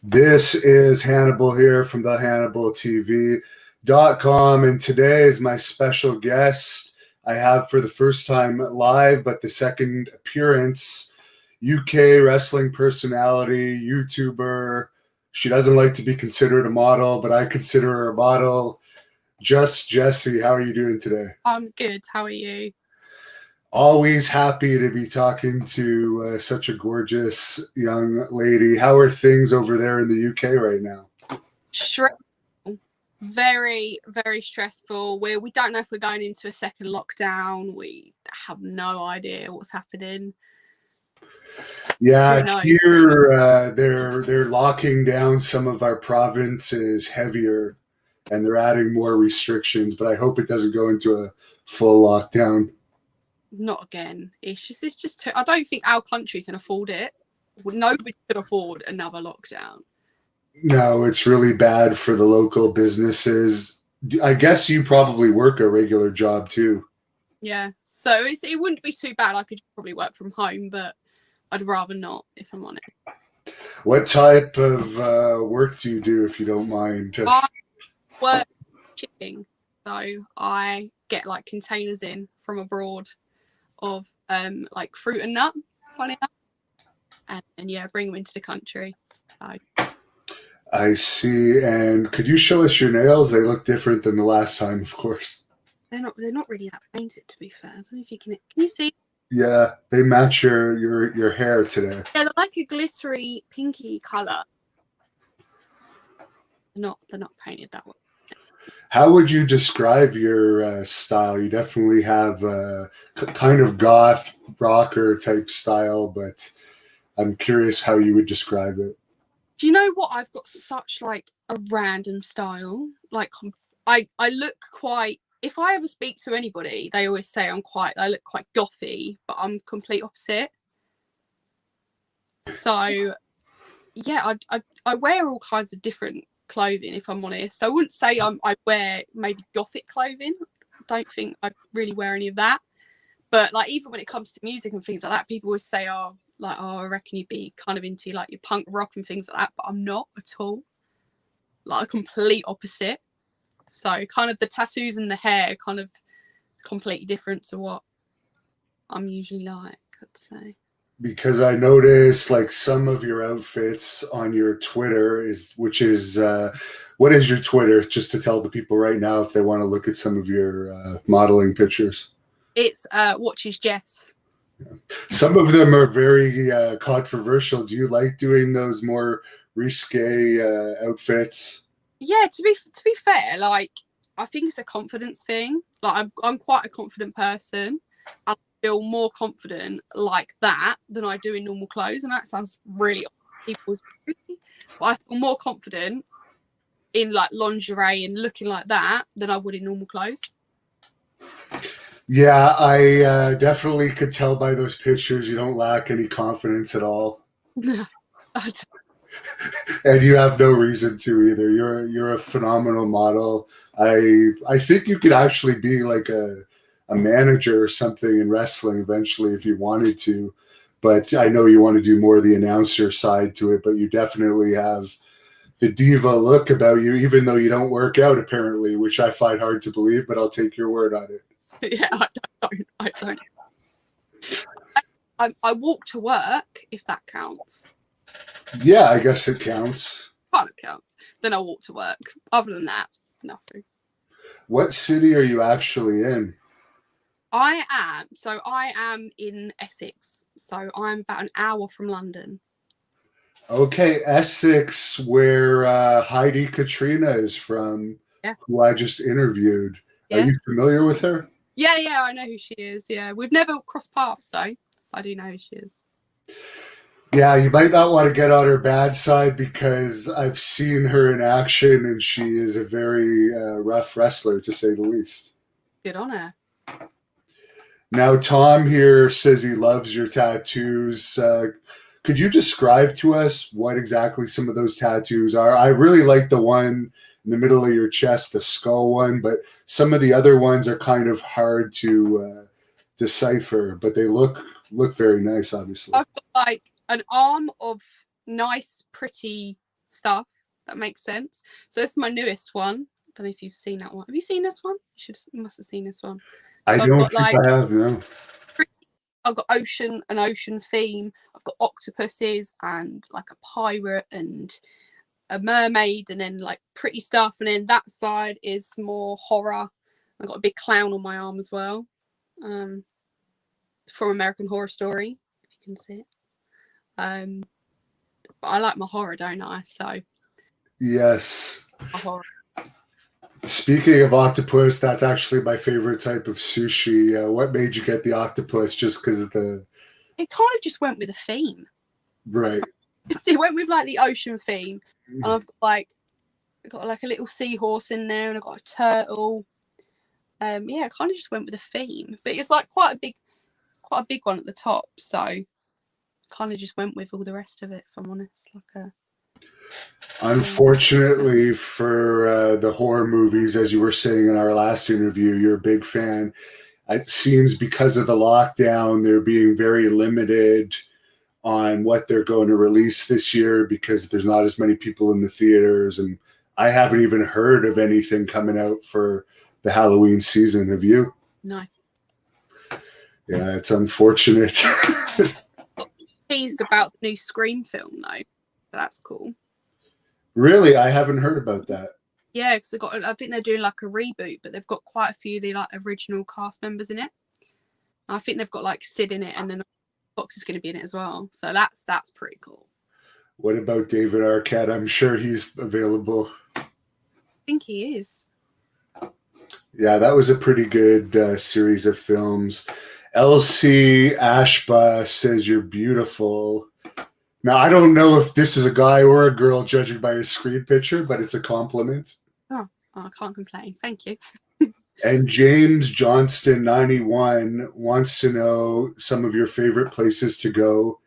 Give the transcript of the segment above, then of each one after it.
This is Hannibal here from the HannibalTV.com, and today is my special guest I have for the first time live, but the second appearance, UK wrestling personality, YouTuber. She doesn't like to be considered a model, but I consider her a model. Just Jessy, how are you doing today? I'm good. How are you? Always happy to be talking to such a gorgeous young lady. How are things over there in the UK right now? Stressful. Very, very stressful. We don't know if we're going into a second lockdown. We have no idea what's happening. Yeah, here they're locking down some of our provinces heavier, and they're adding more restrictions. But I hope it doesn't go into a full lockdown. Not again. It's just too, I don't think our country can afford it. Nobody could afford another lockdown. No, it's really bad for the local businesses. I guess you probably work a regular job too. Yeah, so it wouldn't be too bad. I could probably work from home, but I'd rather not, if I'm honest. What type of work do you do, if you don't mind? I work shipping, so I get like containers in from abroad of like fruit and nut, funny enough, and yeah, bring them into the country. So. I see. And could you show us your nails? They look different than the last time, of course. They're not really that painted, to be fair. I don't know if you can you see? Yeah, they match your hair today. Yeah, they're like a glittery pinky colour. They're not painted that way. How would you describe your style? You definitely have a kind of goth rocker type style, but I'm curious how you would describe it. Do you know what? I've got such like a random style. Like I look quite. If I ever speak to anybody, they always say I look quite gothy, but I'm complete opposite. So yeah, I wear all kinds of different clothing, if I'm honest. I wouldn't say I wear maybe gothic clothing. I don't think I really wear any of that. But like even when it comes to music and things like that, people always say, oh, I reckon you'd be kind of into like your punk rock and things like that, but I'm not at all. Like a complete opposite. So kind of the tattoos and the hair kind of completely different to what I'm usually like, I'd say. Because I noticed like some of your outfits on your Twitter what is your Twitter? Just to tell the people right now if they want to look at some of your modeling pictures. It's Watches Jess. Yeah. Some of them are very controversial. Do you like doing those more risque outfits? Yeah, to be fair, like I think it's a confidence thing. Like I'm quite a confident person. I feel more confident like that than I do in normal clothes, and that sounds really people's. But I feel more confident in like lingerie and looking like that than I would in normal clothes. Yeah, I definitely could tell by those pictures you don't lack any confidence at all. And you have no reason to either. You're a phenomenal model. I think you could actually be like a manager or something in wrestling eventually if you wanted to. But I know you want to do more of the announcer side to it, but you definitely have the diva look about you, even though you don't work out apparently, which I find hard to believe, but I'll take your word on it. Yeah, I don't. I walk to work, if that counts. Yeah, I guess it counts. Kind of counts. Then I walk to work. Other than that, nothing. What city are you actually in? I am in Essex. So I'm about an hour from London. Okay, Essex, where Heidi Katrina is from, yeah. Who I just interviewed. Yeah. Are you familiar with her? Yeah, I know who she is. Yeah, we've never crossed paths, though. I do know who she is. Yeah, you might not want to get on her bad side because I've seen her in action and she is a very rough wrestler, to say the least. Good on her. Now, Tom here says he loves your tattoos. Could you describe to us what exactly some of those tattoos are? I really like the one in the middle of your chest, the skull one, but some of the other ones are kind of hard to decipher, but they look very nice, obviously. I've got like an arm of nice, pretty stuff. That makes sense. So this is my newest one. I don't know if you've seen that one. Have you seen this one? You must have seen this one. I So don't think I have, no. I've got an ocean theme. I've got octopuses and like a pirate and a mermaid, and then like pretty stuff. And then that side is more horror. I've got a big clown on my arm as well, from American Horror Story, if you can see it. But I like my horror, don't I? So yes. my horror. Speaking of octopus, that's actually my favorite type of sushi. What made you get the octopus? Just because of the... It kind of just went with a theme. Right. It went with like the ocean theme. And I've got like a little seahorse in there, and I've got a turtle. Yeah, it kind of just went with the theme. But it's like quite a big one at the top, so kind of just went with all the rest of it, if I'm honest. Unfortunately for the horror movies, as you were saying in our last interview, you're a big fan. It seems because of the lockdown, they're being very limited on what they're going to release this year because there's not as many people in the theaters. And I haven't even heard of anything coming out for the Halloween season. Have you? No. Yeah, it's unfortunate. Teased about the new Scream film, though. That's cool. Really? I haven't heard about that. Yeah, because I think they're doing like a reboot, but they've got quite a few of the like original cast members in it. I think they've got like Sid in it, and then Fox is going to be in it as well. So that's pretty cool. What about David Arquette? I'm sure he's available. I think he is. Yeah, that was a pretty good series of films. Elsie Ashba says you're beautiful. Now, I don't know if this is a guy or a girl judging by his screen picture, but it's a compliment. Oh, I can't complain. Thank you. And James Johnston 91 wants to know some of your favorite places to go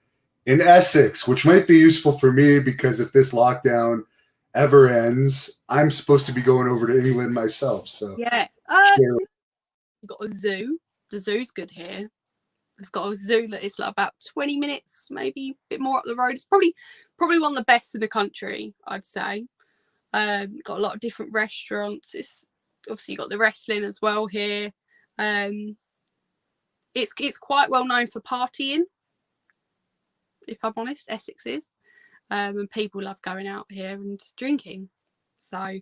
in Essex, which might be useful for me because if this lockdown ever ends, I'm supposed to be going over to England myself. So yeah, sure. We've got a zoo. The zoo's good here. We've got a zoo that is like about 20 minutes, maybe a bit more up the road. It's probably one of the best in the country, I'd say. Got a lot of different restaurants. It's obviously got the wrestling as well here. It's quite well known for partying, if I'm honest. Essex is, and people love going out here and drinking. So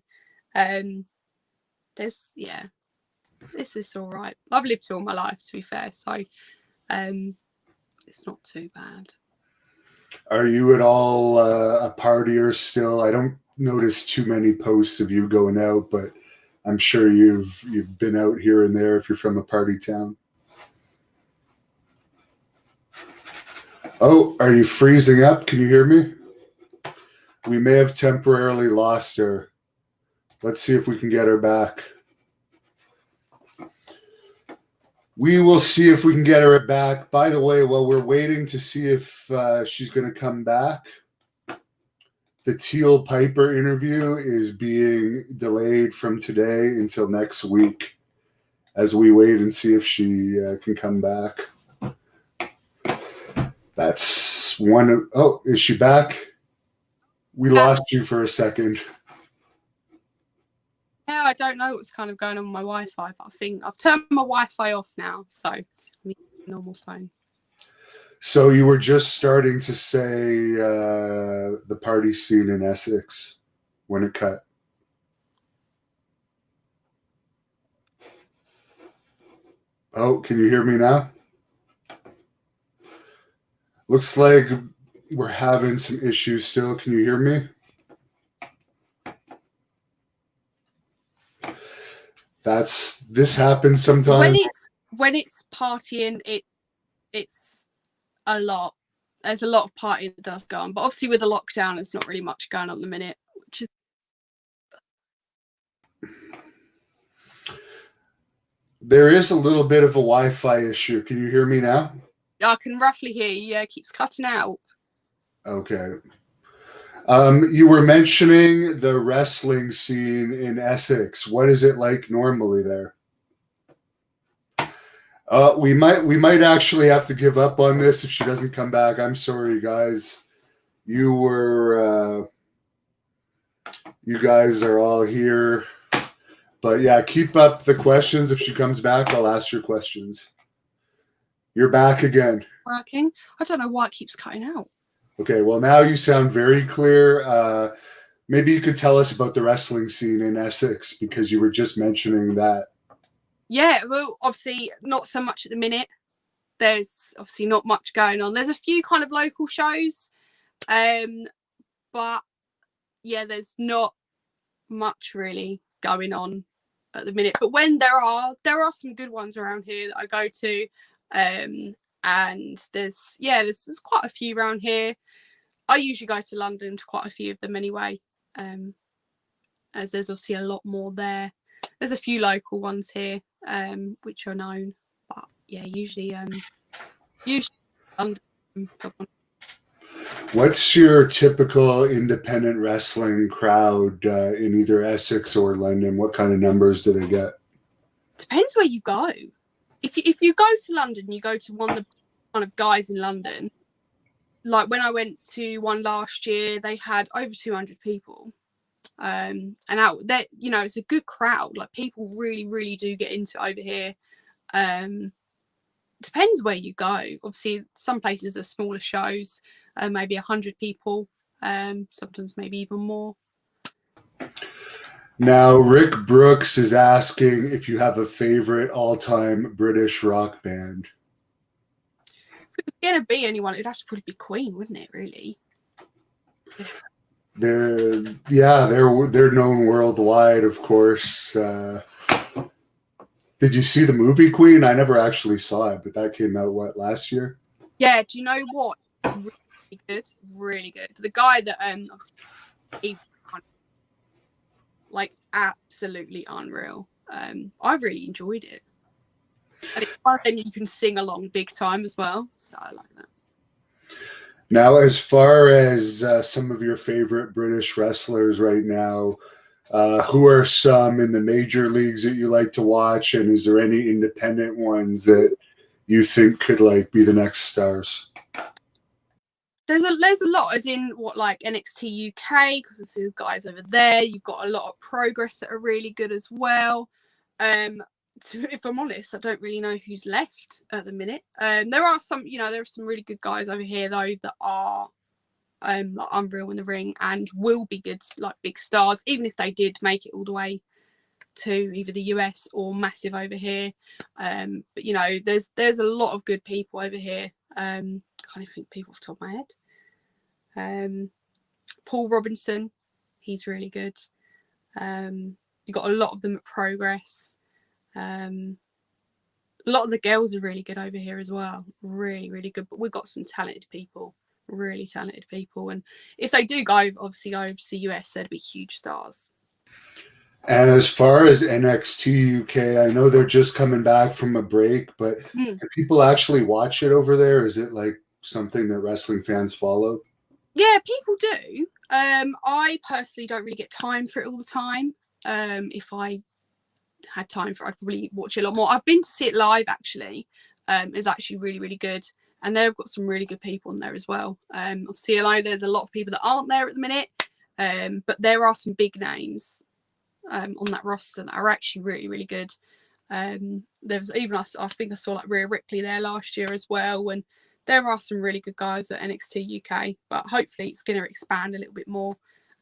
this is all right. I've lived here all my life, to be fair, so it's not too bad. Are you at all a partier still? I don't notice too many posts of you going out, but I'm sure you've been out here and there if you're from a party town. Oh, are you freezing up? Can you hear me? We may have temporarily lost her. Let's see if we can get her back. We will see if we can get her back. By the way, while we're waiting to see if she's going to come back, the Teal Piper interview is being delayed from today until next week as we wait and see if she can come back. That's one. Oh, is she back? We lost you for a second. Yeah, I don't know what's kind of going on with my Wi-Fi, but I think I've turned my Wi-Fi off now, so I need a normal phone. So you were just starting to say the party scene in Essex when it cut. Oh, can you hear me now? Looks like we're having some issues still. Can you hear me? This happens sometimes. When it's partying, it's a lot. There's a lot of partying that does go on, but obviously with the lockdown, there's not really much going on at the minute, which is. There is a little bit of a Wi-Fi issue. Can you hear me now? I can roughly hear you. Yeah, it keeps cutting out. Okay. You were mentioning the wrestling scene in Essex. What is it like normally there? We might actually have to give up on this if she doesn't come back. I'm sorry, guys. You were You guys are all here. But yeah, keep up the questions. If she comes back, I'll ask your questions. You're back again. Working. I don't know why it keeps cutting out. Okay, well, now you sound very clear. Maybe you could tell us about the wrestling scene in Essex, because you were just mentioning that. Yeah, well, obviously not so much at the minute. There's obviously not much going on. There's a few kind of local shows, but yeah, there's not much really going on at the minute. But when there are some good ones around here that I go to, and there's quite a few around here. I usually go to London to quite a few of them anyway, as there's obviously a lot more there. There's a few local ones here, which are known, but yeah, usually London. What's your typical independent wrestling crowd in either Essex or London? What kind of numbers do they get? Depends where you go. If you go to London, you go to one of the kind of guys in London. Like when I went to one last year, they had over 200 people. And out there, you know, it's a good crowd. Like people really, really do get into it over here. Depends where you go. Obviously, some places are smaller shows, maybe 100 people, sometimes maybe even more. Now, Rick Brooks is asking if you have a favorite all-time British rock band. If it was going to be anyone, it'd have to probably be Queen, wouldn't it, really? They're known worldwide, of course. Did you see the movie Queen? I never actually saw it, but that came out last year? Yeah. Do you know what? Really good, really good. The guy that obviously, like, absolutely unreal. I really enjoyed it, and it's one of them you can sing along big time as well. So I like that. Now, as far as some of your favorite British wrestlers right now, who are some in the major leagues that you like to watch, and is there any independent ones that you think could like be the next stars? There's a lot, as in what, like NXT UK, because obviously the guys over there. You've got a lot of Progress that are really good as well. If I'm honest, I don't really know who's left at the minute. There are some really good guys over here though that are like unreal in the ring and will be good, like big stars, even if they did make it all the way to either the US or massive over here. But you know, there's a lot of good people over here. Can't even think people off the top of my head. Paul Robinson, he's really good. You've got a lot of them at Progress. A lot of the girls are really good over here as well. Really, really good. But we've got some talented people, really talented people. And if they do go, obviously go over to the US, they'd be huge stars. And as far as NXT UK, I know they're just coming back from a break, but do people actually watch it over there? Is it like something that wrestling fans follow? Yeah, people do. I personally don't really get time for it all the time. If I had time for it, I'd probably watch it a lot more. I've been to see it live actually. It's actually really, really good. And they've got some really good people in there as well. Obviously, I know there's a lot of people that aren't there at the minute, but there are some big names on that roster that are actually really, really good. There was even I think I saw like Rhea Ripley there last year as well, and there are some really good guys at NXT UK. But hopefully, it's going to expand a little bit more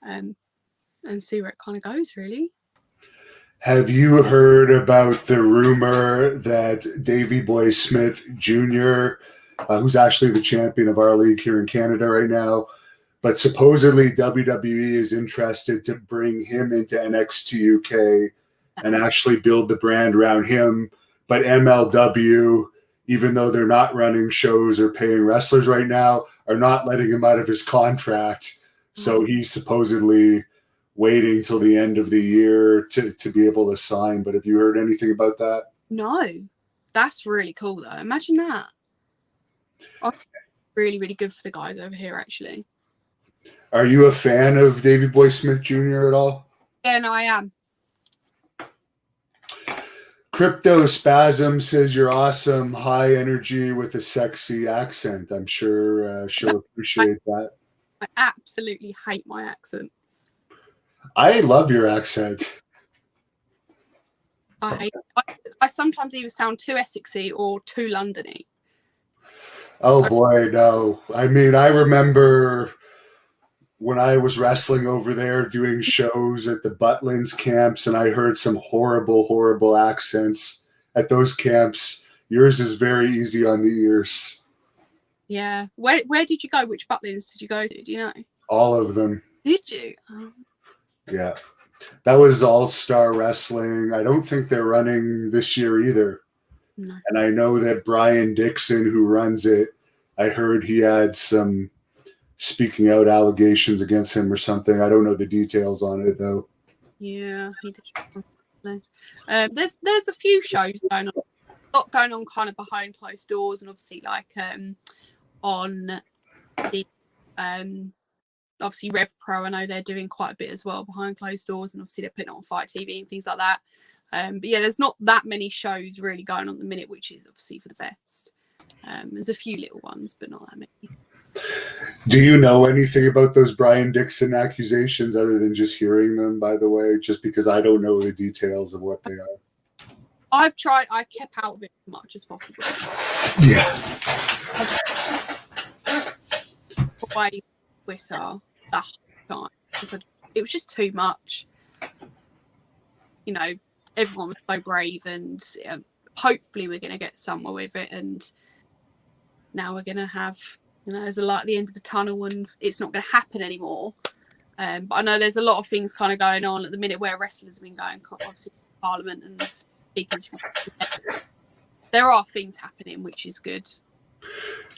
and see where it kind of goes. Really. Have you heard about the rumor that Davey Boy Smith Jr., who's actually the champion of our league here in Canada right now, but supposedly WWE is interested to bring him into NXT UK and actually build the brand around him. But MLW, even though they're not running shows or paying wrestlers right now, are not letting him out of his contract. So he's supposedly waiting till the end of the year to be able to sign. But have you heard anything about that? No, that's really cool though. Imagine that. Really, really good for the guys over here actually. Are you a fan of Davey Boy Smith Jr. at all? Yeah, no, I am. Crypto Spasm says you're awesome, high energy with a sexy accent. I'm sure she'll appreciate that. I absolutely hate my accent. I love your accent. I sometimes either sound too Essexy or too Londony. Oh boy, no. I mean, I remember when I was wrestling over there doing shows at the Butlins camps, and I heard some horrible, horrible accents at those camps. Yours is very easy on the ears. Yeah. Where did you go? Which Butlins did you go to? Do you know? All of them. Did you? Oh. Yeah. That was All-Star Wrestling. I don't think they're running this year either. No. And I know that Brian Dixon, who runs it, I heard he had some speaking out allegations against him or something. I don't know the details on it though. Yeah, he did. There's a few shows going on, a lot going on kind of behind closed doors, and obviously like on the obviously Rev Pro, I know they're doing quite a bit as well behind closed doors, and obviously they're putting it on Fight TV and things like that. But yeah, there's not that many shows really going on at the minute, which is obviously for the best. There's a few little ones, but not that many. Do you know anything about those Brian Dixon accusations other than just hearing them, by the way? Just because I don't know the details of what they are. I kept out of it as much as possible. Yeah. Away Twitter that whole time, because it was just too much. You know, everyone was so brave, and hopefully we're going to get somewhere with it, and now we're going to have, you know, there's a light at the end of the tunnel, and it's not going to happen anymore. But I know there's a lot of things kind of going on at the minute where wrestlers have been going, obviously, to Parliament and speaking to. There are things happening, which is good.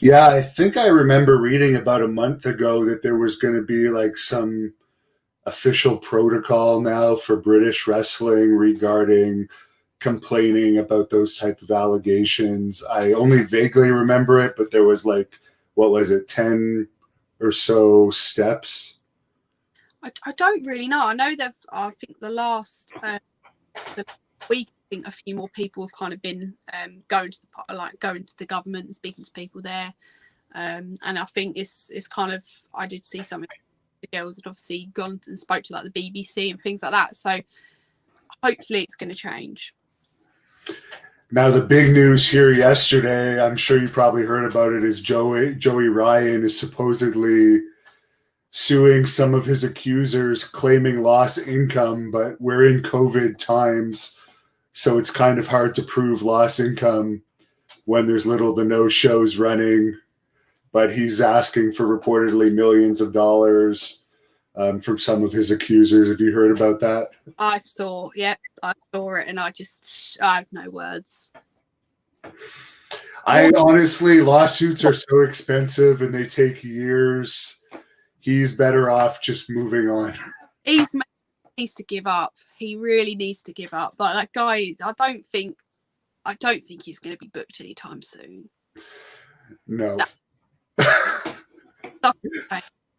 Yeah, I think I remember reading about a month ago that there was going to be like some official protocol now for British wrestling regarding complaining about those type of allegations. I only vaguely remember it, but there was like, what was it, 10 or so steps? I don't really know. I know that I think the last week, I think a few more people have kind of been going to the government and speaking to people there, and I think it's kind of, I did see some of the girls had obviously gone and spoke to like the BBC and things like that. So hopefully it's going to change. Now the big news here yesterday, I'm sure you probably heard about it, is Joey Ryan is supposedly suing some of his accusers, claiming lost income, but we're in COVID times, so it's kind of hard to prove lost income when there's little to no shows running. But he's asking for reportedly millions of dollars from some of his accusers. Have you heard about that? I saw it, and I have no words. I honestly, lawsuits are so expensive and they take years. He's better off just moving on. He needs to give up. He really needs to give up. But that guy, I don't think he's going to be booked anytime soon. No.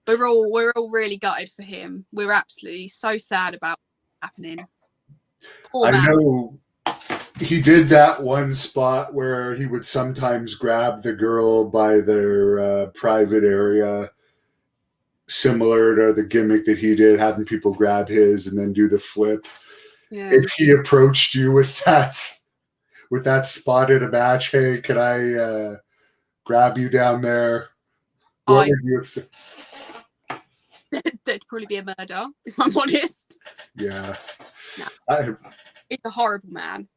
We're all really gutted for him. We're absolutely so sad about what's happening. Poor man. I know he did that one spot where he would sometimes grab the girl by their private area, similar to the gimmick that he did, having people grab his and then do the flip. Yeah. If he approached you with that spot at a match, hey, could I grab you down there? What would you have said? There'd probably be a murder, if I'm honest. Yeah. No. It's a horrible man.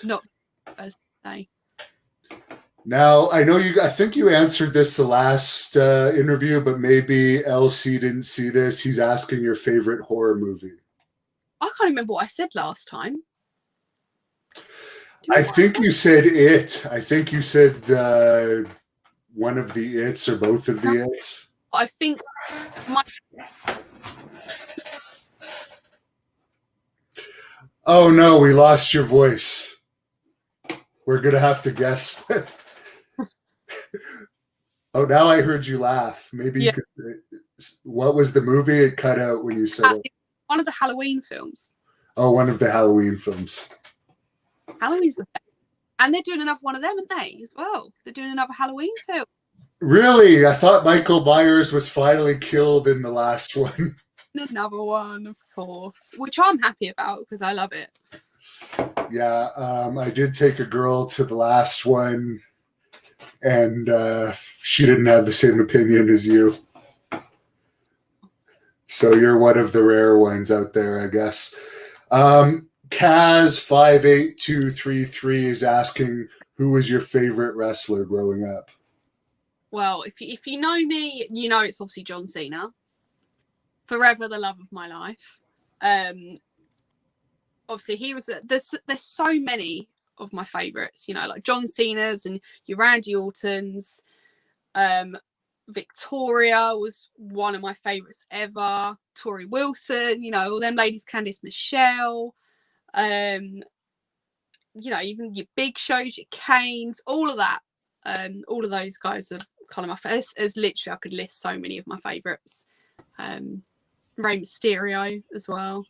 Not as I say. Now, I know I think you answered this the last interview, but maybe LC didn't see this. He's asking your favorite horror movie. I can't remember what I said last time. I think you said It. I think you said one of the It's or both of the It's. I think Oh no, we lost your voice. We're gonna have to guess. Oh, now I heard you laugh. Maybe you could. What was the movie? It cut out when you said it. One of the Halloween films. Oh, one of the Halloween films. Halloween's the best. And they're doing another one of them, aren't they, as well? They're doing another Halloween film. Really? I thought Michael Myers was finally killed in the last one. Another one, of course, which I'm happy about because I love it. Yeah, I did take a girl to the last one, and she didn't have the same opinion as you. So you're one of the rare ones out there, I guess. Kaz58233 is asking, who was your favorite wrestler growing up? Well, if you know me, you know it's obviously John Cena. Forever the love of my life. Obviously, he was. There's so many of my favourites, you know, like John Cena's and your Randy Orton's. Victoria was one of my favourites ever. Tori Wilson, you know, all them ladies, Candice Michelle. You know, even your Big Shows, your Canes, all of that. All of those guys are kind of my favorites. As literally, I could list so many of my favourites. Rey Mysterio as well.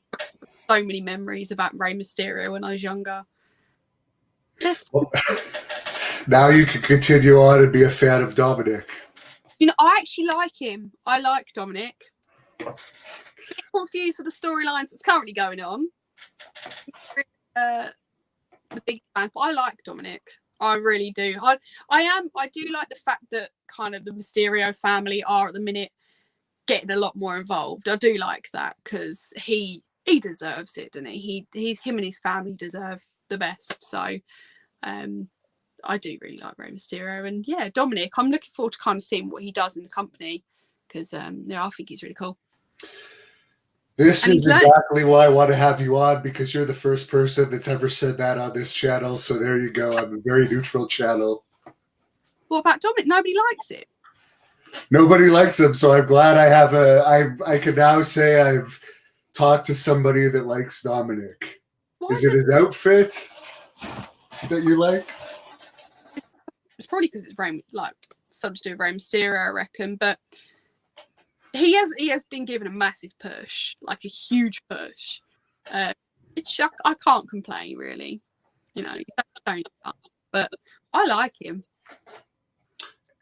So many memories about Rey Mysterio when I was younger. Now you can continue on and be a fan of Dominic. You know, I actually like him. I like Dominic. I'm confused with the storylines that's currently going on. The big fan, but I like Dominic. I really do. I do like the fact that kind of the Mysterio family are at the minute getting a lot more involved. I do like that because he deserves it, doesn't he? Him and his family deserve the best. So I do really like Rey Mysterio, and yeah, Dominic. I'm looking forward to kind of seeing what he does in the company because yeah, I think he's really cool. This is exactly why I want to have you on, because you're the first person that's ever said that on this channel. So there you go. I'm a very neutral channel. What about Dominic? Nobody likes it. Nobody likes him, so I'm glad I can now say I've talked to somebody that likes Dominic. Is it his outfit that you like? It's probably because it's something to do with Rey Mysterio, I reckon. But he has been given a massive push, like a huge push. I can't complain really, you know. But I like him.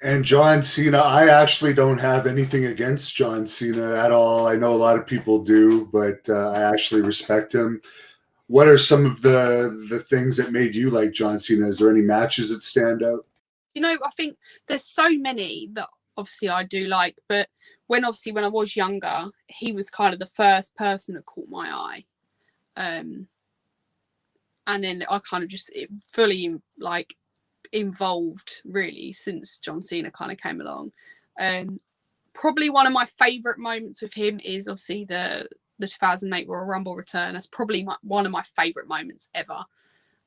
And John Cena, I actually don't have anything against John Cena at all. I know a lot of people do, but I actually respect him. What are some of the things that made you like John Cena? Is there any matches that stand out? You know, I think there's so many that obviously I do like, but when I was younger, he was kind of the first person that caught my eye. And then I kind of just fully like involved really since John Cena kind of came along. Probably one of my favourite moments with him is obviously the 2008 Royal Rumble return. That's probably one of my favourite moments ever.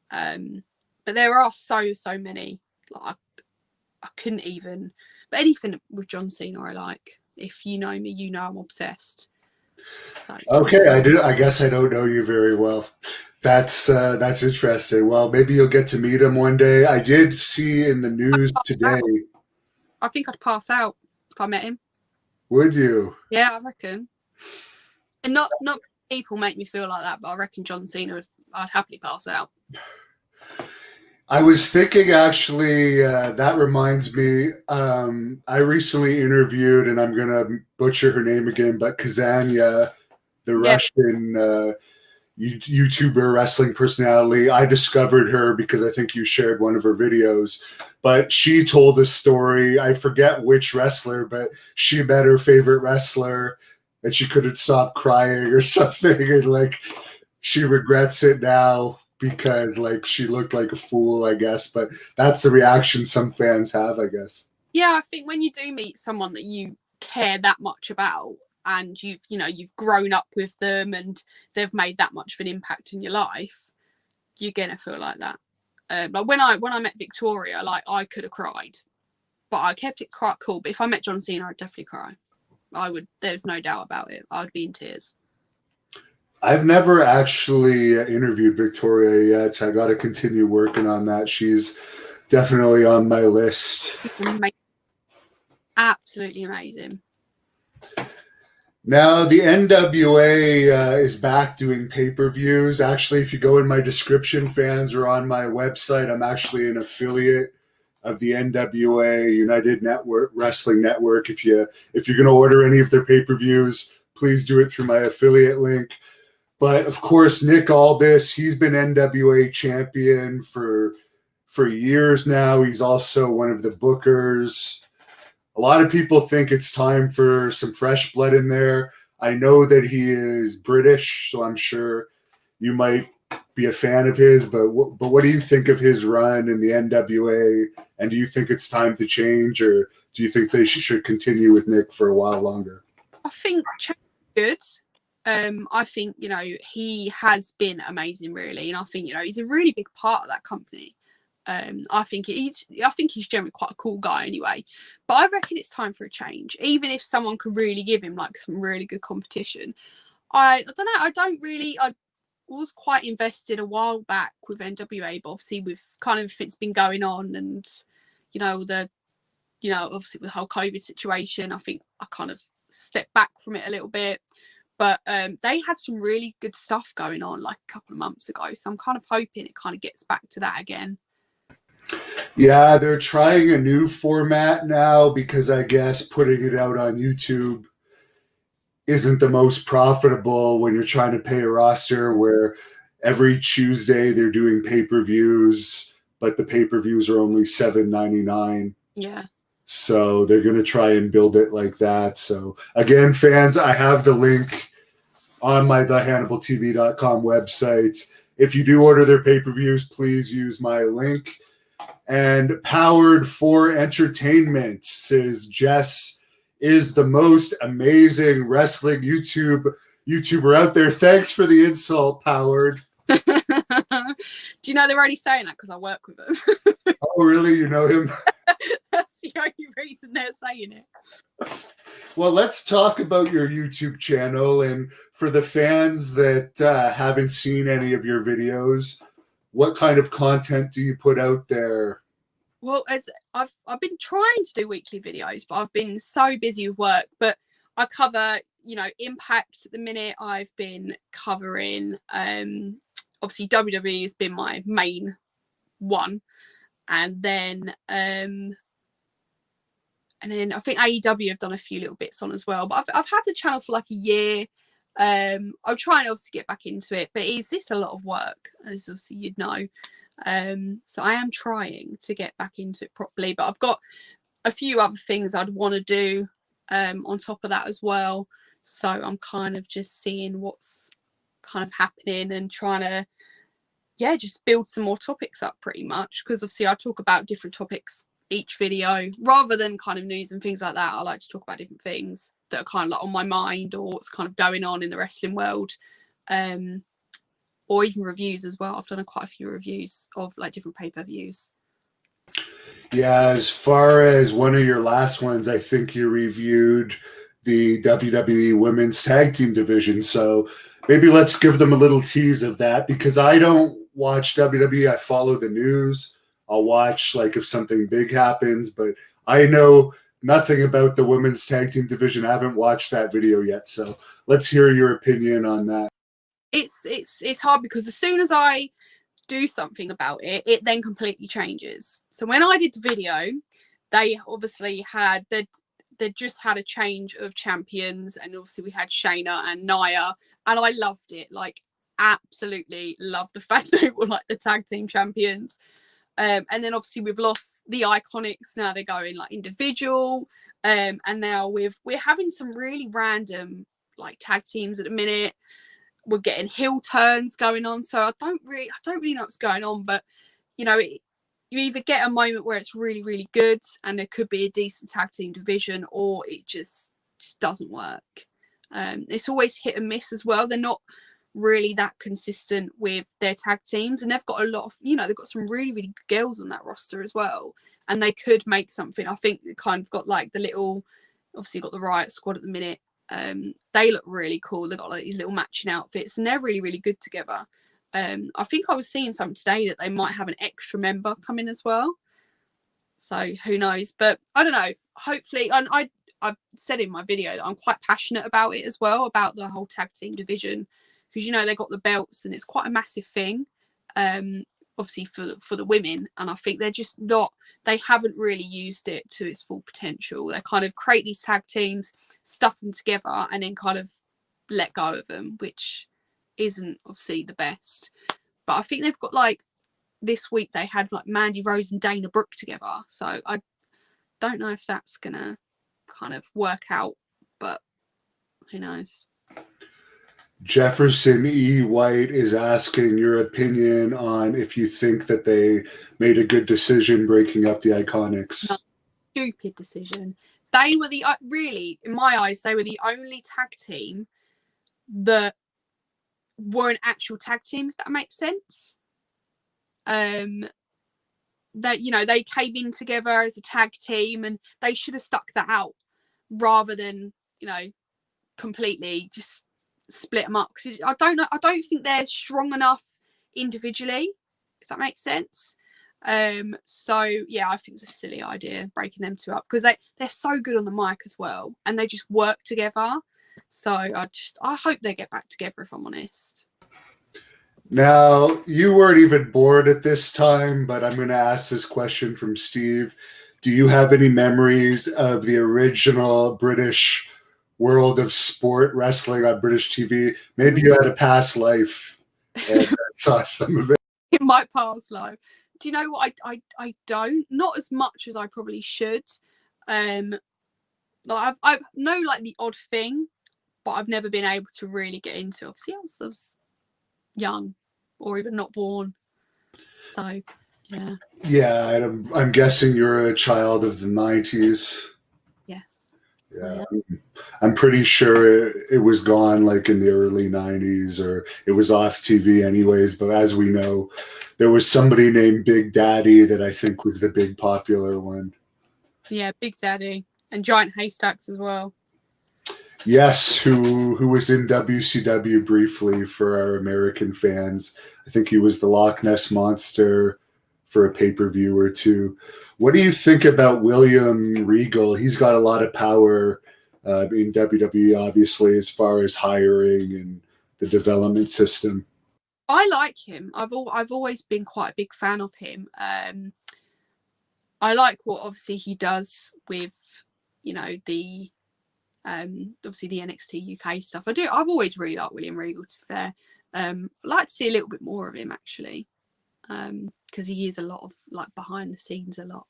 But there are so many. Like I couldn't even. But anything with John Cena I like. If you know me, you know I'm obsessed. So okay, I guess I don't know you very well. That's interesting. Well, maybe you'll get to meet him one day. I did see in the news today. I think I'd pass out if I met him. Would you? Yeah, I reckon. And not people make me feel like that, but I reckon John Cena, I'd happily pass out. I was thinking, actually, that reminds me, I recently interviewed, and I'm going to butcher her name again, but Kazania, the Russian YouTuber wrestling personality. I discovered her because I think you shared one of her videos, but she told a story. I forget which wrestler, but she met her favorite wrestler and she couldn't stop crying or something. And like, she regrets it now because like she looked like a fool, I guess. But that's the reaction some fans have, I guess. Yeah, I think when you do meet someone that you care that much about and you've grown up with them and they've made that much of an impact in your life, you're gonna feel like that. Like when I met Victoria, like I could have cried, but I kept it quite cool. But if I met John Cena, I'd definitely cry. I would. There's no doubt about it. I'd be in tears. I've never actually interviewed Victoria yet. I got to continue working on that. She's definitely on my list. Absolutely amazing. Now, the NWA is back doing pay-per-views. Actually, if you go in my description, fans, or on my website, I'm actually an affiliate of the NWA United Network Wrestling Network. If you're going to order any of their pay-per-views, please do it through my affiliate link. But of course, Nick Aldis, he's been NWA champion for years now. He's also one of the bookers. A lot of people think it's time for some fresh blood in there. I know that he is British, so I'm sure you might be a fan of his, but what do you think of his run in the NWA? And do you think it's time to change, or do you think they should continue with Nick for a while longer? I think change is good. I think, you know, he has been amazing, really, and I think, you know, he's a really big part of that company. I think he's generally quite a cool guy anyway, but I reckon it's time for a change. Even if someone could really give him like some really good competition, I don't know. I was quite invested a while back with NWA, but obviously with kind of it's been going on, and you know obviously with the whole COVID situation, I think I kind of stepped back from it a little bit. But they had some really good stuff going on like a couple of months ago, so I'm kind of hoping it kind of gets back to that again. Yeah, they're trying a new format now because I guess putting it out on YouTube isn't the most profitable when you're trying to pay a roster, where every Tuesday they're doing pay-per-views, but the pay-per-views are only $7.99. Yeah. So they're going to try and build it like that. So again, fans, I have the link on my thehannibaltv.com website. If you do order their pay-per-views, please use my link. And Powered for Entertainment says Jess is the most amazing wrestling YouTuber out there. Thanks for the insult, Powered. Do you know they're already saying that because I work with them? Oh, really? You know him? That's the only reason they're saying it. Well, let's talk about your YouTube channel. And for the fans that haven't seen any of your videos, what kind of content do you put out there? Well, as I've been trying to do weekly videos, but I've been so busy with work. But I cover, you know, Impact at the minute. I've been covering, obviously WWE has been my main one, and then I think AEW have done a few little bits on as well. But I've had the channel for like a year. I'm trying to obviously get back into it, but it's a lot of work, as obviously you'd know. So I am trying to get back into it properly, but I've got a few other things I'd want to do on top of that as well. So I'm kind of just seeing what's kind of happening and trying to, yeah, just build some more topics up pretty much, because obviously I talk about different topics each video rather than kind of news and things like that. I like to talk about different things that are kind of like on my mind or what's kind of going on in the wrestling world. Or even reviews as well. I've done quite a few reviews of like different pay-per-views. Yeah, as far as one of your last ones, I think you reviewed the WWE Women's Tag Team division. So maybe let's give them a little tease of that, because I don't watch WWE. I follow the news. I'll watch like if something big happens, but I know nothing about the Women's Tag Team division. I haven't watched that video yet. So let's hear your opinion on that. It's hard because as soon as I do something about it, it then completely changes. So when I did the video, they obviously had they just had a change of champions, and obviously we had Shayna and Nia, and I loved it. Like, absolutely loved the fact they were like the tag team champions. And then obviously we've lost the Iconics. Now they're going like individual. And now we're having some really random like tag teams at the minute. We're getting heel turns going on, so I don't really know what's going on. But you know, you either get a moment where it's really, really good and there could be a decent tag team division, or it just doesn't work. It's always hit and miss as well. They're not really that consistent with their tag teams, and they've got a lot of, you know, they've got some really, really good girls on that roster as well, and they could make something. I think they kind of got like the little, obviously got the Riot Squad at the minute. They look really cool. They've got like these little matching outfits, and they're really, really good together. I think I was seeing something today that they might have an extra member coming as well. So who knows? But I don't know. Hopefully, and I said in my video that I'm quite passionate about it as well, about the whole tag team division, because you know they got the belts and it's quite a massive thing. Obviously for the women, and I think they're just not. They haven't really used it to its full potential. They kind of create these tag teams, stuff them together, and then kind of let go of them, which isn't obviously the best. But I think they've got like this week they had like Mandy Rose and Dana Brooke together, so I don't know if that's gonna kind of work out, but who knows. Jefferson E. White is asking your opinion on if you think that they made a good decision breaking up the Iconics. No, stupid decision. They were the really, in my eyes, they were the only tag team that were an actual tag team, if that makes sense. That, you know, they came in together as a tag team, and they should have stuck that out rather than, you know, completely just split them up. Because I don't think they're strong enough individually, if that makes sense. So yeah, I think it's a silly idea breaking them two up, because they're so good on the mic as well, and they just work together. So I hope they get back together, if I'm honest. Now, you weren't even born at this time, but I'm going to ask this question from Steve. Do you have any memories of the original British world of sport wrestling on British TV? Maybe you had a past life and saw some of it. In my past life. Do you know what? I don't. Not as much as I probably should. Like I know like the odd thing, but I've never been able to really get into. Obviously, I was young, or even not born. So, yeah. Yeah, I'm guessing you're a child of the 90s. Yes. Yeah, I'm pretty sure it was gone like in the early 90s, or it was off TV anyways. But as we know, there was somebody named Big Daddy that I think was the big popular one. Yeah, Big Daddy and Giant Haystacks as well. Yes, who was in WCW briefly for our American fans. I think he was the Loch Ness Monster for a pay-per-view or two. What do you think about William Regal? He's got a lot of power in WWE, obviously, as far as hiring and the development system. I like him. I've always been quite a big fan of him. I like what obviously he does with, you know, the obviously the NXT UK stuff. I've always really liked William Regal, to be fair. I'd like to see a little bit more of him, actually, because he is a lot of like behind the scenes a lot.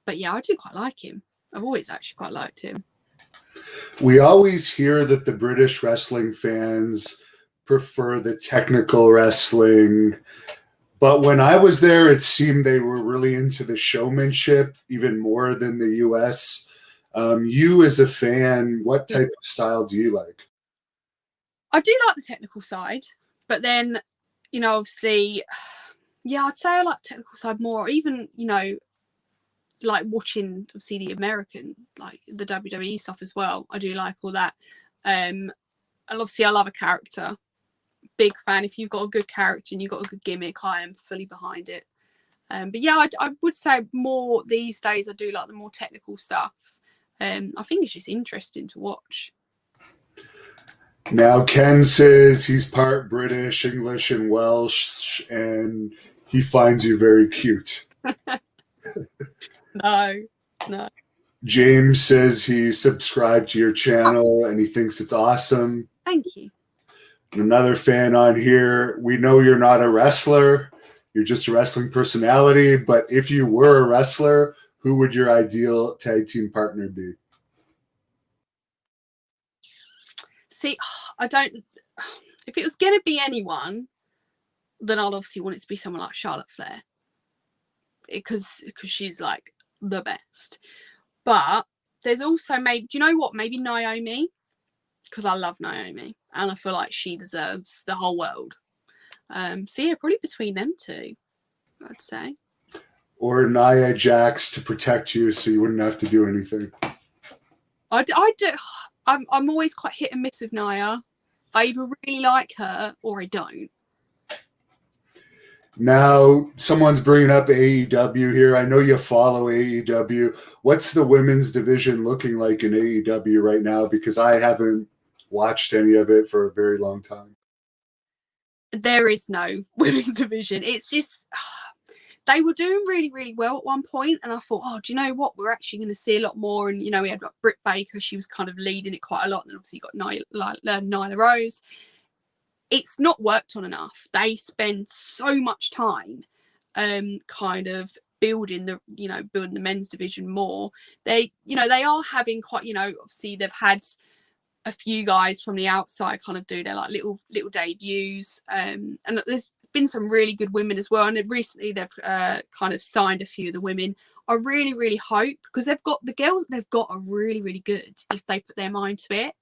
But yeah, I do quite like him. I've always actually quite liked him. We always hear that the British wrestling fans prefer the technical wrestling, but when I was there, it seemed they were really into the showmanship even more than the US. You as a fan, what type of style do you like? I do like the technical side, but then, you know, obviously, yeah, I'd say I like the technical side more. Even, you know, like watching obviously the American, like the WWE stuff as well. I do like all that. And obviously I love a character. Big fan. If you've got a good character and you've got a good gimmick, I am fully behind it. But yeah, I would say more these days I do like the more technical stuff. I think it's just interesting to watch. Now, Ken says he's part British, English, and Welsh, and he finds you very cute. No. James says he subscribed to your channel and he thinks it's awesome. Thank you. Another fan on here, we know you're not a wrestler, you're just a wrestling personality, but if you were a wrestler, who would your ideal tag team partner be? See, I don't. If it was going to be anyone, then I'd obviously want it to be someone like Charlotte Flair, because she's like the best. But there's also maybe, do you know what? Maybe Naomi, because I love Naomi and I feel like she deserves the whole world. So yeah, probably between them two, I'd say. Or Nia Jax to protect you so you wouldn't have to do anything. I do. I'm always quite hit and miss with Nia. I either really like her or I don't. Now, someone's bringing up AEW here. I know you follow AEW. What's the women's division looking like in AEW right now? Because I haven't watched any of it for a very long time. There is no women's division. It's just, they were doing really, really well at one point, and I thought, oh, do you know what? We're actually going to see a lot more. And we had like Britt Baker; she was kind of leading it quite a lot. And then obviously you got Nyla Rose. It's not worked on enough. They spend so much time, kind of building the men's division more. They are having quite, obviously they've had a few guys from the outside kind of do their like little debuts, and there's been some really good women as well. And recently they've kind of signed a few of the women. I really, really hope, because they've got the girls that they've got are really, really good if they put their mind to it.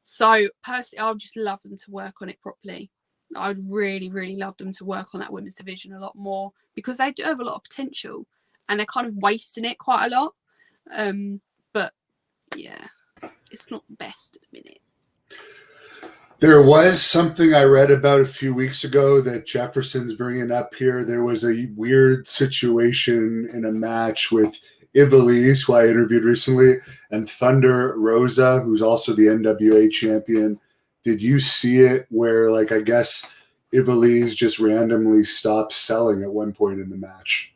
So personally, I would just love them to work on it properly. I'd really, really love them to work on that women's division a lot more, because they do have a lot of potential and they're kind of wasting it quite a lot. But yeah, it's not the best at the minute. There was something I read about a few weeks ago that Jefferson's bringing up here. There was a weird situation in a match with Ivelisse, who I interviewed recently, and Thunder Rosa, who's also the NWA champion. Did you see it where, like, I guess Ivelisse just randomly stopped selling at one point in the match?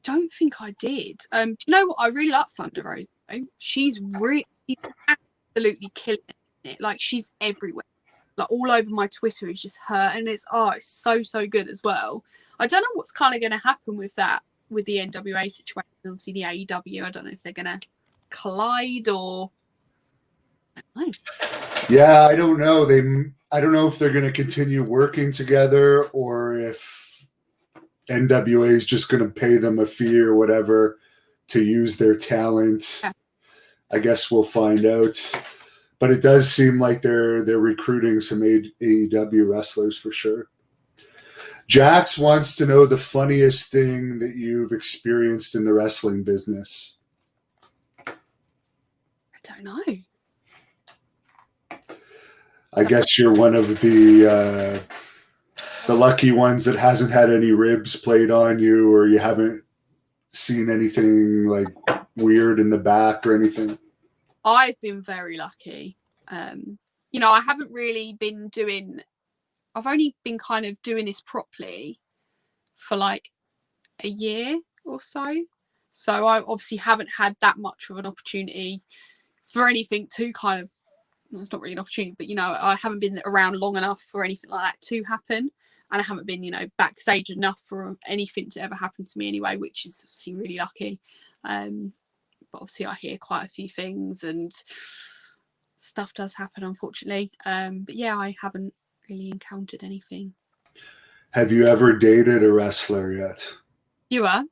Don't think I did. Do you know what? I really like Thunder Rosa. She's absolutely killing it. Like, she's everywhere. Like, all over my Twitter is just her, and it's so good as well. I don't know what's kind of going to happen with that, with the NWA situation. Obviously the AEW, I don't know if they're going to collide or I don't know. Yeah, I don't know. I don't know if they're going to continue working together or if NWA is just going to pay them a fee or whatever to use their talent. Yeah. I guess we'll find out. But it does seem like they're recruiting some AEW wrestlers for sure. Jax wants to know the funniest thing that you've experienced in the wrestling business. I don't know. I guess you're one of the lucky ones that hasn't had any ribs played on you, or you haven't seen anything like weird in the back or anything. I've been very lucky. I haven't really been doing. I've only been kind of doing this properly for like a year or so. So I obviously haven't had that much of an opportunity for anything to kind of, well, it's not really an opportunity, but, I haven't been around long enough for anything like that to happen. And I haven't been, backstage enough for anything to ever happen to me anyway, which is obviously really lucky. But obviously I hear quite a few things and stuff does happen, unfortunately. But yeah, I haven't really encountered anything. Have you ever dated a wrestler yet? You are?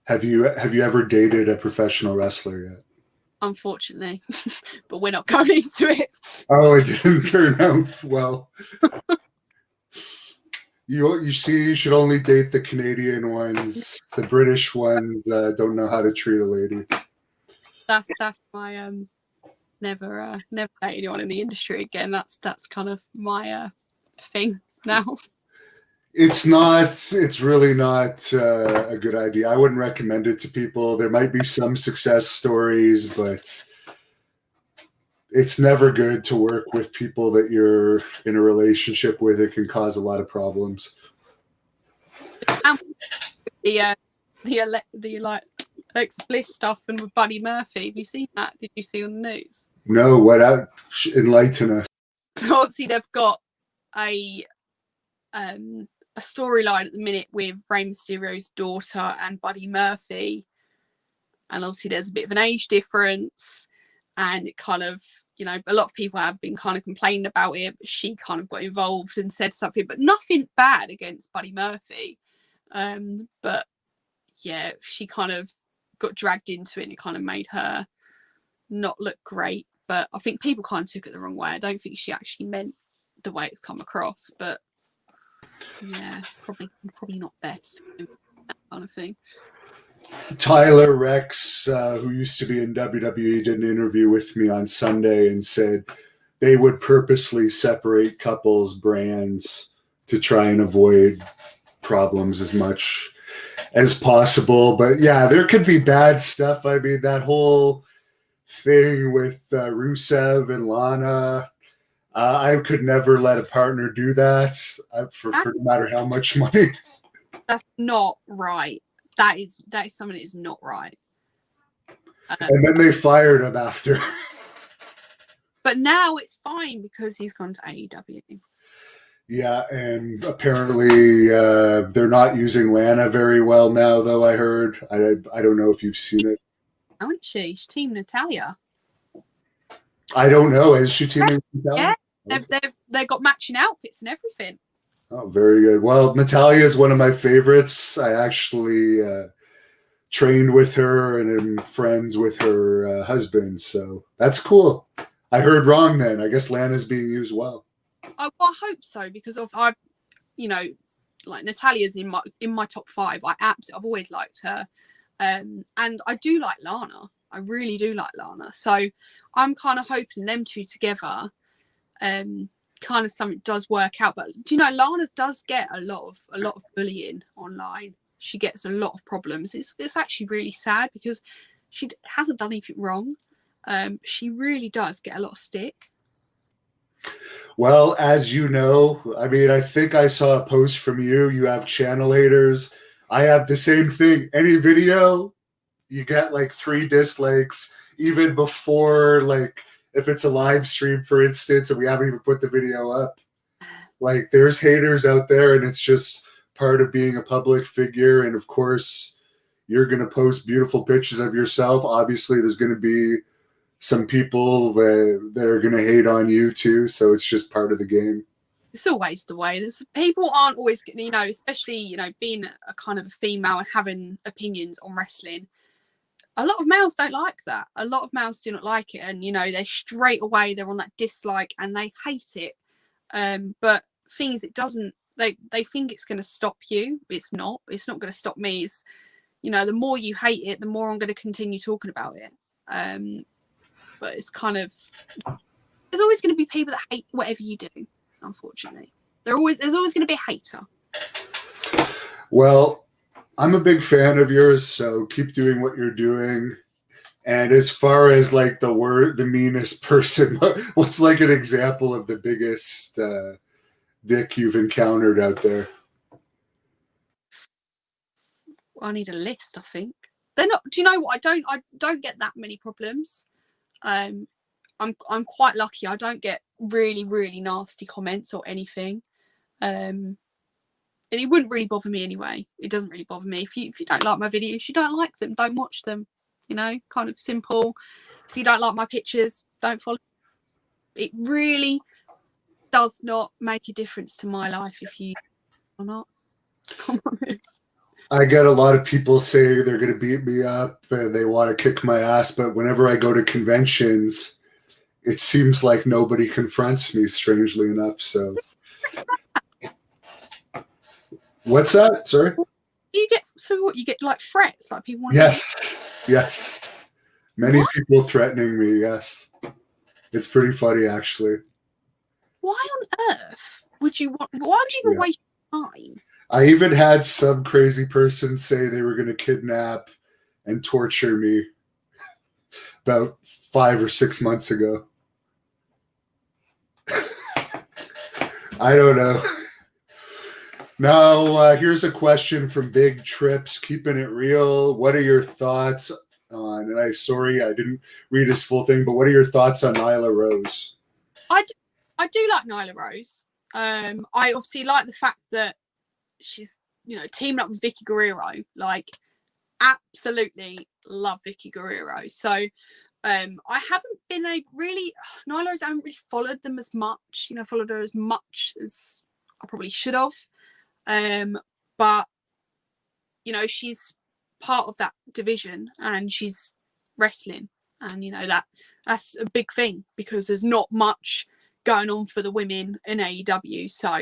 Have you ever dated a professional wrestler yet? Unfortunately, but we're not going into it. Oh, it didn't turn out well. You see, you should only date the Canadian ones. The British ones don't know how to treat a lady. That's my never date anyone in the industry again. That's kind of my thing now. It's really not a good idea. I wouldn't recommend it to people. There might be some success stories, but it's never good to work with people that you're in a relationship with. It can cause a lot of problems. The Alexa Bliss stuff and with Buddy Murphy. Have you seen that? Did you see on the news? No, enlighten us. So obviously they've got a storyline at the minute with Rey Mysterio's daughter and Buddy Murphy, and obviously there's a bit of an age difference, and it kind of, a lot of people have been kind of complaining about it, but she kind of got involved and said something, but nothing bad against Buddy Murphy. But yeah, she kind of got dragged into it and it kind of made her not look great. But I think people kind of took it the wrong way. I don't think she actually meant the way it's come across, but yeah, probably not best, that kind of thing. Tyler Rex, who used to be in WWE, did an interview with me on Sunday and said they would purposely separate couples brands to try and avoid problems as much as possible. But yeah, there could be bad stuff. I mean, that whole thing with Rusev and Lana, I could never let a partner do that for no matter how much money. That's not right. That is something that is not right. And then they fired him after. But now it's fine because he's gone to AEW. Yeah, and apparently they're not using Lana very well now, though, I heard. I don't know if you've seen it. Aren't she? She's Team Natalia. I don't know. Is she teaming Natalia? Yeah, they've got matching outfits and everything. Oh, very good. Well, Natalia is one of my favorites. I actually trained with her and am friends with her husband, so that's cool. I heard wrong then. I guess Lana's being used well. I hope so, because like Natalia's in my top 5. I've always liked her, and I do like Lana. I really do like Lana. So I'm kind of hoping them two together, kind of something does work out. But do you know, Lana does get a lot of bullying online. She gets a lot of problems. It's actually really sad because she hasn't done anything wrong. She really does get a lot of stick. Well, as you know, I mean, I think I saw a post from you. You have channel haters. I have the same thing. Any video, you get like 3 dislikes, even before, like, if it's a live stream, for instance, and we haven't even put the video up. Like, there's haters out there, and it's just part of being a public figure. And of course, you're going to post beautiful pictures of yourself. Obviously, there's going to be some people that are going to hate on you too. So it's just part of the game. It's always the way. People aren't always, especially, being a kind of a female and having opinions on wrestling. A lot of males don't like that. A lot of males do not like it. And, they straight away, they're on that dislike and they hate it. But things, it doesn't, they think it's going to stop you. It's not going to stop me. It's, the more you hate it, the more I'm going to continue talking about it. But it's kind of, there's always going to be people that hate whatever you do, unfortunately. There's always going to be a hater. Well, I'm a big fan of yours, so keep doing what you're doing. And as far as like the meanest person, what's like an example of the biggest dick you've encountered out there? I need a list, I think. They're not, do you know what? I don't get that many problems. I'm quite lucky. I don't get really, really nasty comments or anything. And it wouldn't really bother me anyway. It doesn't really bother me. If you don't like my videos, you don't like them, don't watch them. Kind of simple. If you don't like my pictures, don't follow. It really does not make a difference to my life if you or not. I'm honest. I get a lot of people say they're going to beat me up and they want to kick my ass, but whenever I go to conventions, it seems like nobody confronts me, strangely enough. So, what's that? Sorry? You get like threats, like people want Yes. Many people threatening me, yes. It's pretty funny, actually. Why on earth would you want, why would you even waste your time? I even had some crazy person say they were going to kidnap and torture me about 5 or 6 months ago. I don't know. Now, here's a question from Big Trips, keeping it real. What are your thoughts on, and I didn't read his full thing, but what are your thoughts on Nyla Rose? I do like Nyla Rose. I obviously like the fact that she's, teaming up with Vicky Guerrero. Like, absolutely love Vicky Guerrero. So, I haven't been Nyla Rose, I haven't really followed them as much. Followed her as much as I probably should have. But she's part of that division and she's wrestling, and that's a big thing because there's not much going on for the women in AEW. So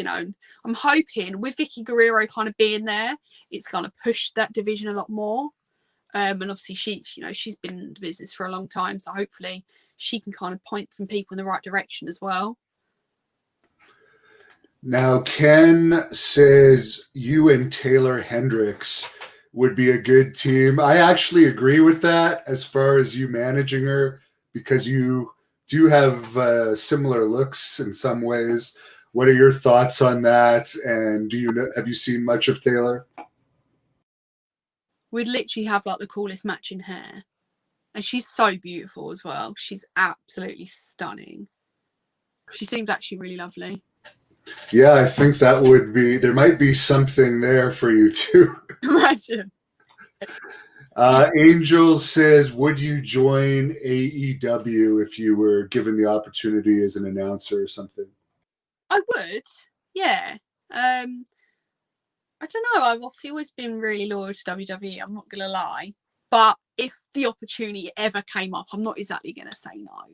I'm hoping with Vicky Guerrero kind of being there, it's going to push that division a lot more. And obviously she's been in the business for a long time, so hopefully she can kind of point some people in the right direction as well. Now, Ken says you and Taylor Hendricks would be a good team. I actually agree with that as far as you managing her, because you do have similar looks in some ways. What are your thoughts on that? And have you seen much of Taylor? We'd literally have like the coolest matching hair. And she's so beautiful as well. She's absolutely stunning. She seemed actually really lovely. Yeah, I think that there might be something there for you too. Imagine. Angel says, would you join AEW if you were given the opportunity as an announcer or something? I would, yeah. I don't know. I've obviously always been really loyal to WWE. I'm not gonna lie, but if the opportunity ever came up, I'm not exactly gonna say no.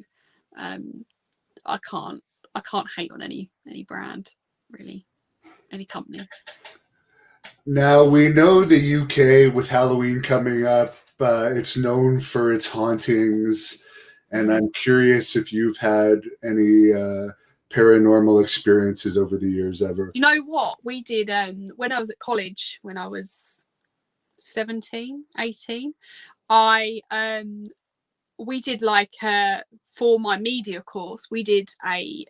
I can't hate on any brand really, any company. Now, we know the UK, with Halloween coming up, it's known for its hauntings, and I'm curious if you've had any paranormal experiences over the years ever. You know what? We did when I was at college, when I was 17, 18, we did like for my media course, we did a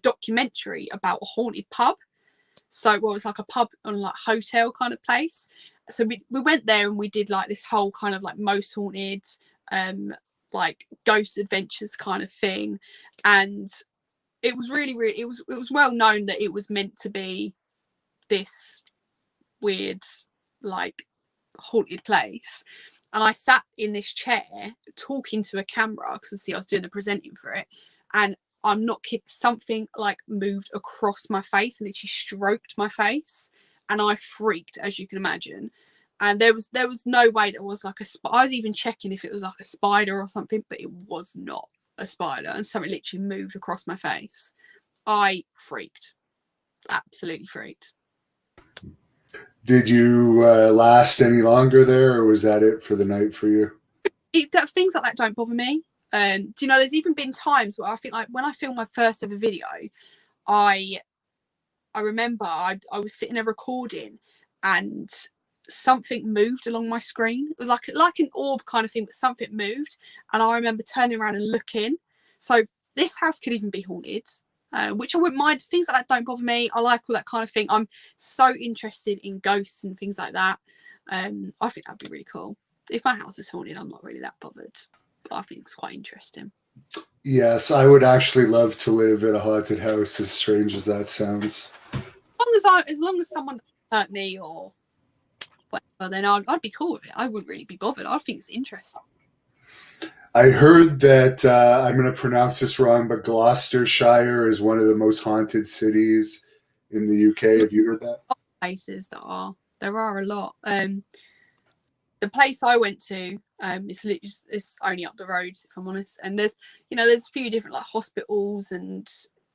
documentary about a haunted pub. So it was like a pub on like hotel kind of place. So we went there and we did like this whole kind of like most haunted like ghost adventures kind of thing. And it was really it was well known that it was meant to be this weird like haunted place. And I sat in this chair talking to a camera because I was doing the presenting for it, and I'm not kidding, something like moved across my face and literally stroked my face, and I freaked, as you can imagine. And there was no way that was like I was even checking if it was like a spider or something, but it was not a spider, and something literally moved across my face. I freaked, absolutely freaked. Did you last any longer there, or was that it for the night for you? Things like that don't bother me. Do you know, there's even been times where I think like when I filmed my first ever video, I remember I was sitting there recording and something moved along my screen. It was like an orb kind of thing, but something moved, and I remember turning around and looking. So this house could even be haunted, which I wouldn't mind. Things like that don't bother me. I like all that kind of thing. I'm so interested in ghosts and things like that. I think that'd be really cool. If my house is haunted, I'm not really that bothered. But I think it's quite interesting. Yes, I would actually love to live in a haunted house, as strange as that sounds. As long as someone doesn't hurt me or whatever, then I'd be cool with it. I wouldn't really be bothered. I think it's interesting. I heard that, I'm going to pronounce this wrong, but Gloucestershire is one of the most haunted cities in the UK. Have you heard that? Places there are a lot. The place I went to, it's only up the road, if I'm honest. And there's a few different like hospitals and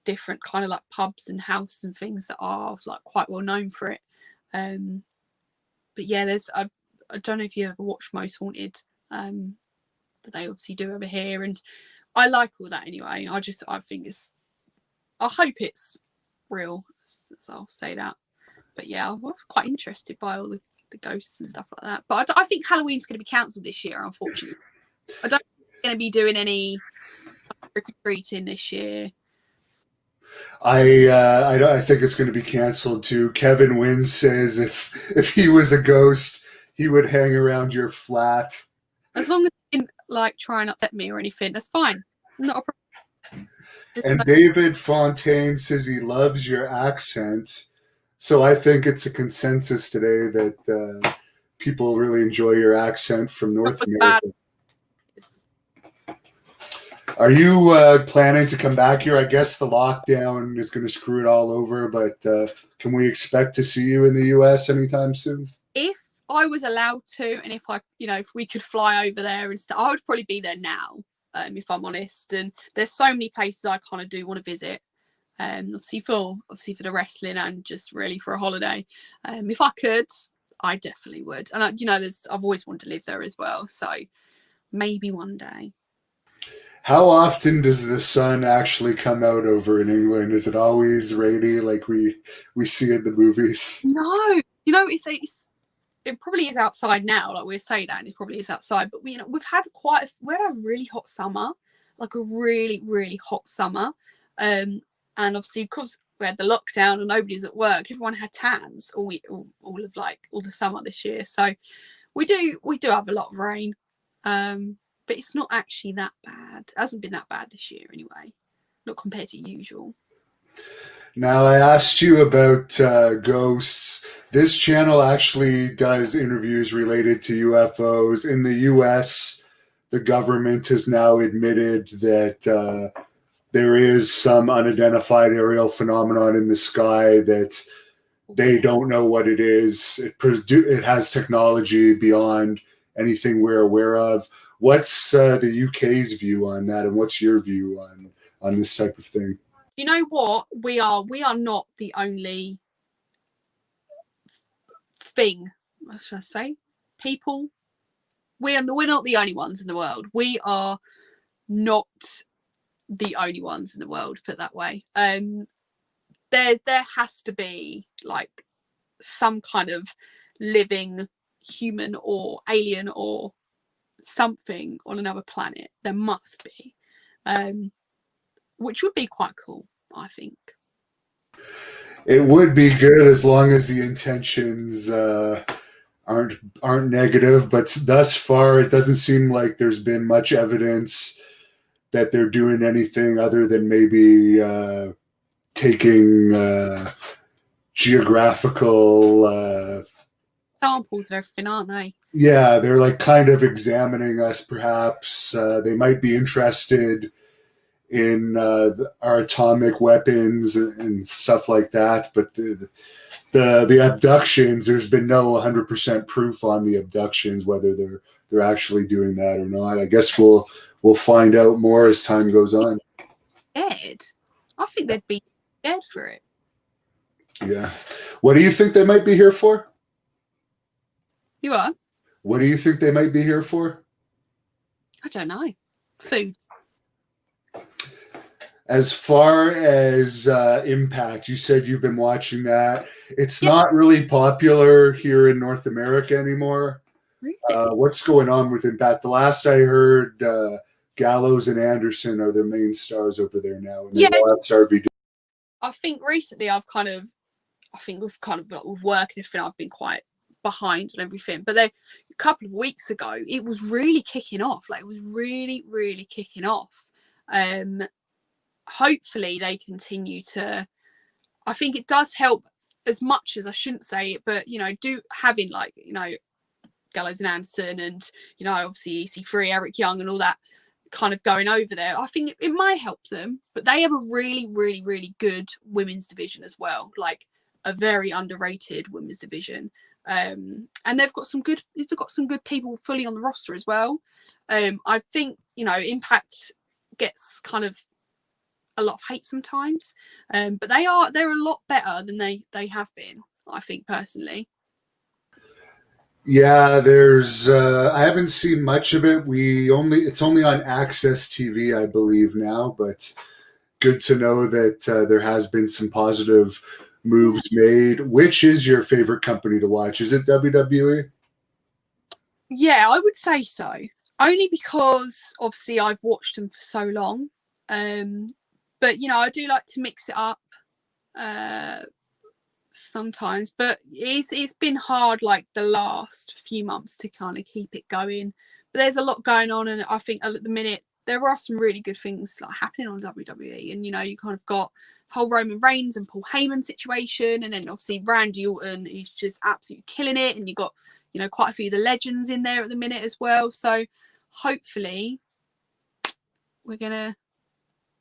different kind of like pubs and houses and things that are like quite well known for it. But yeah, I don't know if you ever watched Most Haunted, that they obviously do over here, and I like all that anyway. I think I hope it's real, so I'll say that. But yeah, I was quite interested by all the ghosts and stuff like that. But I think Halloween's going to be cancelled this year, unfortunately. I don't think we're going to be doing any trick-or-treating this year. I think it's going to be canceled too. Kevin Wynn says if he was a ghost, he would hang around your flat. As long as he didn't like try and upset me or anything, that's fine. Not a problem. And David Fontaine says he loves your accent. So I think it's a consensus today that people really enjoy your accent from North America. Are you planning to come back here? I guess the lockdown is going to screw it all over, but can we expect to see you in the US anytime soon? If I was allowed to, and if we could fly over there and stuff, I would probably be there now, if I'm honest. And there's so many places I kind of do want to visit. Obviously for the wrestling and just really for a holiday. If I could, I definitely would. And I've always wanted to live there as well. So maybe one day. How often does the sun actually come out over in England? Is it always rainy like we see in the movies? No, it probably is outside now. Like we're saying that, and it probably is outside. But we've had a really hot summer, like a really really hot summer. And obviously, because we had the lockdown and nobody was at work, everyone had tans all the summer this year. So we do have a lot of rain, but it's not actually that bad. It hasn't been that bad this year anyway, not compared to usual. Now, I asked you about ghosts. This channel actually does interviews related to UFOs. In the US, the government has now admitted that there is some unidentified aerial phenomenon in the sky that they don't know what it is. It has technology beyond anything we're aware of. What's the UK's view on that, and what's your view on this type of thing? You know what? We are not the only thing. What should I say? People. We're not the only ones in the world. We are not the only ones in the world, put it that way. There has to be like some kind of living human or alien or something on another planet. There must be. Which would be quite cool, I think. It would be good as long as the intentions aren't negative, but thus far it doesn't seem like there's been much evidence that they're doing anything other than maybe taking geographical samples of everything, aren't they? Yeah, they're like kind of examining us. Perhaps they might be interested in our atomic weapons and stuff like that. But the abductions, there's been no 100% proof on the abductions, whether they're actually doing that or not. I guess we'll find out more as time goes on. Scared? I think they'd be scared for it. Yeah. What do you think they might be here for? You are? What do you think they might be here for? I don't know. Food. As far as Impact, you said you've been watching that. It's not really popular here in North America anymore. Really? What's going on with Impact? The last I heard, Gallows and Anderson are the main stars over there now. And I think recently with work and everything, I've been quite behind on everything. But a couple of weeks ago, it was really kicking off. Like, it was really, really kicking off. Hopefully they continue to. I think it does help, as much as I shouldn't say it, but having Gallows and Anderson and obviously EC3, Eric Young and all that kind of going over there, I think it might help them. But they have a really, really, really good women's division as well, like a very underrated women's division. And they've got some good people fully on the roster as well. I think Impact gets kind of a lot of hate sometimes, but they're a lot better than they have been, I think, personally. Yeah, there's I haven't seen much of it. It's only on Access TV, I believe now, but good to know that there has been some positive moves made. Which is your favorite company to watch? Is it WWE? Yeah, I would say so. Only because obviously I've watched them for so long. But I do like to mix it up sometimes. But it's been hard, like the last few months, to kind of keep it going. But there's a lot going on, and I think at the minute there are some really good things like happening on WWE. And you kind of got the whole Roman Reigns and Paul Heyman situation, and then obviously Randy Orton is just absolutely killing it, and you got quite a few of the legends in there at the minute as well. So hopefully we're gonna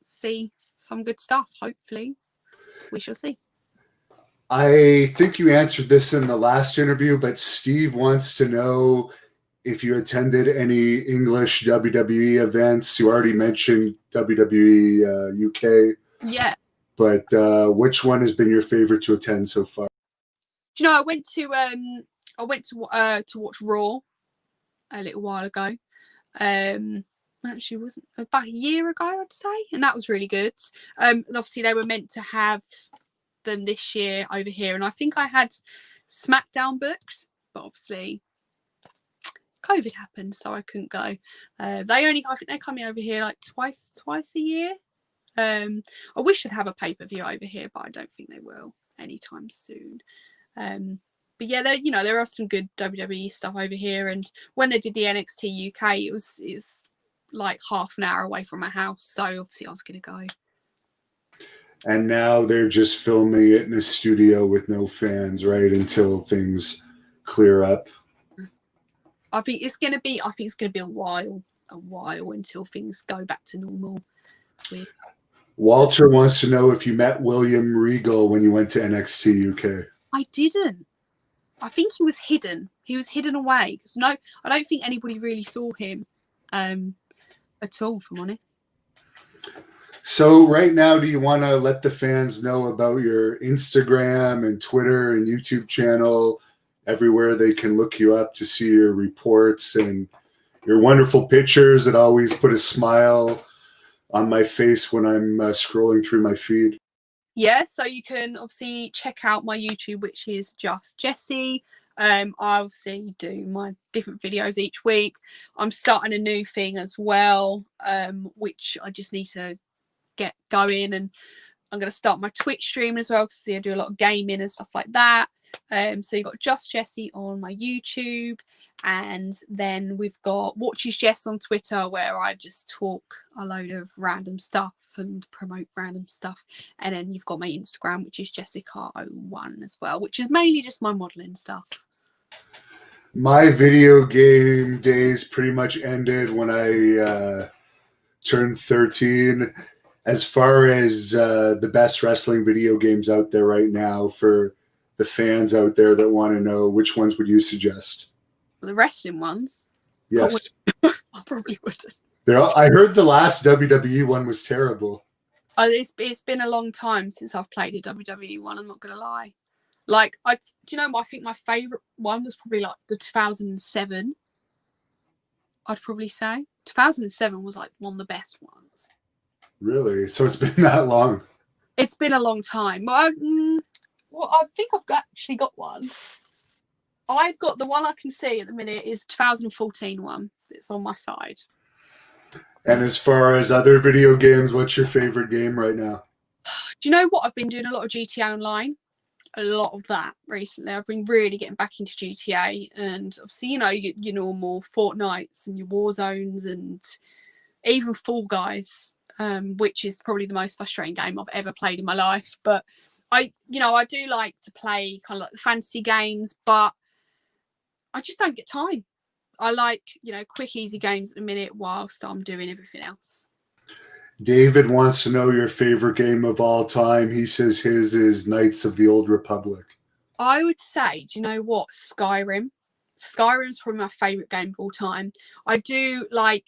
see some good stuff. Hopefully we shall see. I think you answered this in the last interview, but Steve wants to know if you attended any English WWE events. You already mentioned WWE UK. Yeah. But which one has been your favorite to attend so far? I went to watch Raw a little while ago. Actually, wasn't about a year ago, I'd say, and that was really good. And obviously they were meant to have them this year over here, and I think I had SmackDown booked, but obviously COVID happened, so I couldn't go. I think they come over here like twice a year, I wish they'd have a pay-per-view over here, but I don't think they will anytime soon. But yeah, there are some good WWE stuff over here. And when they did the NXT UK, it was like half an hour away from my house, so obviously I was going to go. And now they're just filming it in a studio with no fans, right? Until things clear up. I think it's going to be a while until things go back to normal. Walter wants to know if you met William Regal when you went to NXT UK. I didn't. I think he was hidden. He was hidden away. No, I don't think anybody really saw him at all, if I'm honest. So right now, do you want to let the fans know about your Instagram and Twitter and YouTube channel, everywhere they can look you up to see your reports and your wonderful pictures that always put a smile on my face when I'm scrolling through my feed? Yeah, so you can obviously check out my YouTube, which is just Jessy. I obviously do my different videos each week. I'm starting a new thing as well, which I just need to get going, and I'm going to start my Twitch stream as well, because I do a lot of gaming and stuff like that. So you've got Just Jessy on my YouTube, and then we've got Watches Jess on Twitter, where I just talk a load of random stuff and promote random stuff. And then you've got my Instagram, which is Jessica01 as well, which is mainly just my modeling stuff. My video game days pretty much ended when I turned 13. As far as the best wrestling video games out there right now, for the fans out there that want to know, which ones would you suggest? The wrestling ones? Yes. I probably wouldn't. I heard the last WWE one was terrible. It's been a long time since I've played a WWE one, I'm not going to lie. Like, do you know what? I think my favourite one was probably like the 2007. I'd probably say 2007 was like one of the best ones. Really? So it's been that long? It's been a long time. Well, I think I've actually got one. I've got the one I can see at the minute is 2014 one. It's on my side. And as far as other video games, what's your favorite game right now? Do you know what? I've been doing a lot of GTA Online. A lot of that recently. I've been really getting back into GTA, and obviously, your normal Fortnites and your Warzones, and even Fall Guys, which is probably the most frustrating game I've ever played in my life. But I do like to play kind of like the fantasy games, but I just don't get time. I like, quick, easy games at the minute whilst I'm doing everything else. David wants to know your favorite game of all time. He says his is Knights of the Old Republic. I would say, do you know what? Skyrim. Skyrim's probably my favourite game of all time. I do love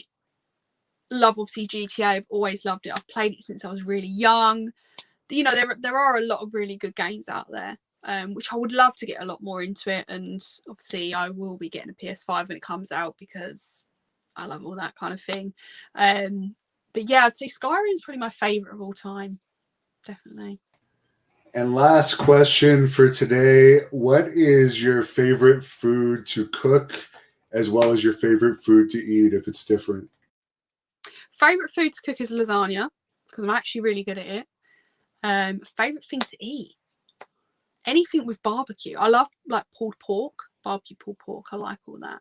obviously GTA. I've always loved it. I've played it since I was really young. There are a lot of really good games out there, which I would love to get a lot more into it. And obviously I will be getting a PS5 when it comes out, because I love all that kind of thing. But yeah, I'd say Skyrim is probably my favourite of all time. Definitely. And last question for today. What is your favorite food to cook, as well as your favorite food to eat, if it's different? Favourite food to cook is lasagna, because I'm actually really good at it. Favourite thing to eat? Anything with barbecue. I love pulled pork, barbecue pulled pork. I like all that.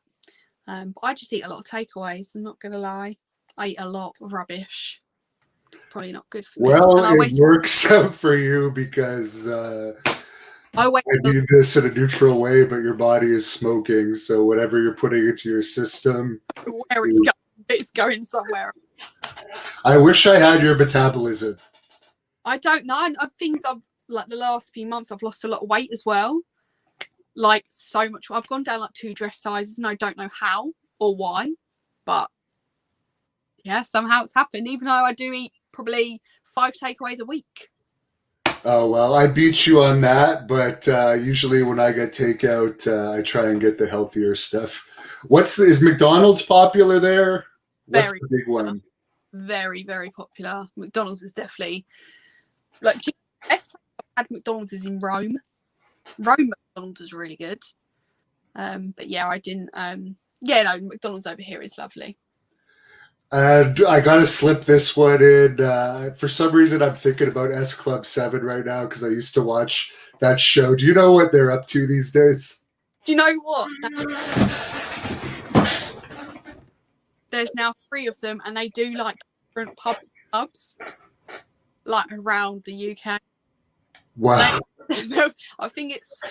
But I just eat a lot of takeaways. I'm not going to lie. I eat a lot of rubbish. It's probably not good for me. Well, it works out for you, because I do this in a neutral way, but your body is smoking. So whatever you're putting into your system, where it's going somewhere. I wish I had your metabolism. I don't know. The last few months, I've lost a lot of weight as well. Like, so much. I've gone down 2 dress sizes, and I don't know how or why, but yeah, somehow it's happened, even though I do eat probably 5 takeaways a week. Oh, well, I beat you on that, but usually when I get takeout, I try and get the healthier stuff. Is McDonald's popular there? What's the big one? Very, very popular. McDonald's is definitely the best place I've had McDonald's is in Rome. Rome McDonald's is really good. But yeah, I didn't. McDonald's over here is lovely. And I gotta slip this one in. For some reason, I'm thinking about S Club 7 right now because I used to watch that show. Do you know what they're up to these days? Do you know what? There's now 3 of them, and they do like different pubs, like around the UK. Wow. I think it's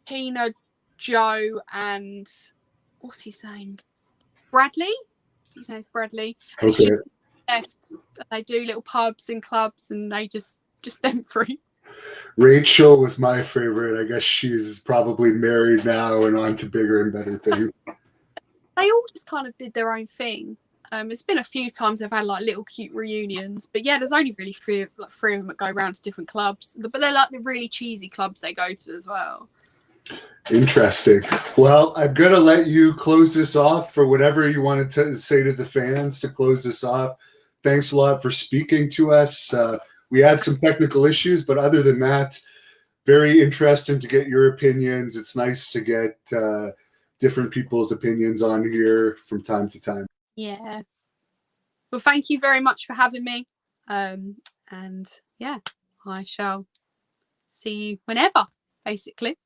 Tina, Joe, and what's his name? Bradley. His name's Bradley. And Okay. left. They do little pubs and clubs, and they just them 3. Rachel was my favorite. I guess she's probably married now and on to bigger and better things. They all just kind of did their own thing. It's been a few times they've had like little cute reunions, but yeah, there's only really 3 of them that go around to different clubs, but they're like the really cheesy clubs they go to as well. Interesting. Well, I'm going to let you close this off for whatever you wanted to say to the fans to close this off. Thanks a lot for speaking to us. We had some technical issues, but other than that, very interesting to get your opinions. It's nice to get different people's opinions on here from time to time. Yeah. Well, thank you very much for having me. And yeah, I shall see you whenever, basically.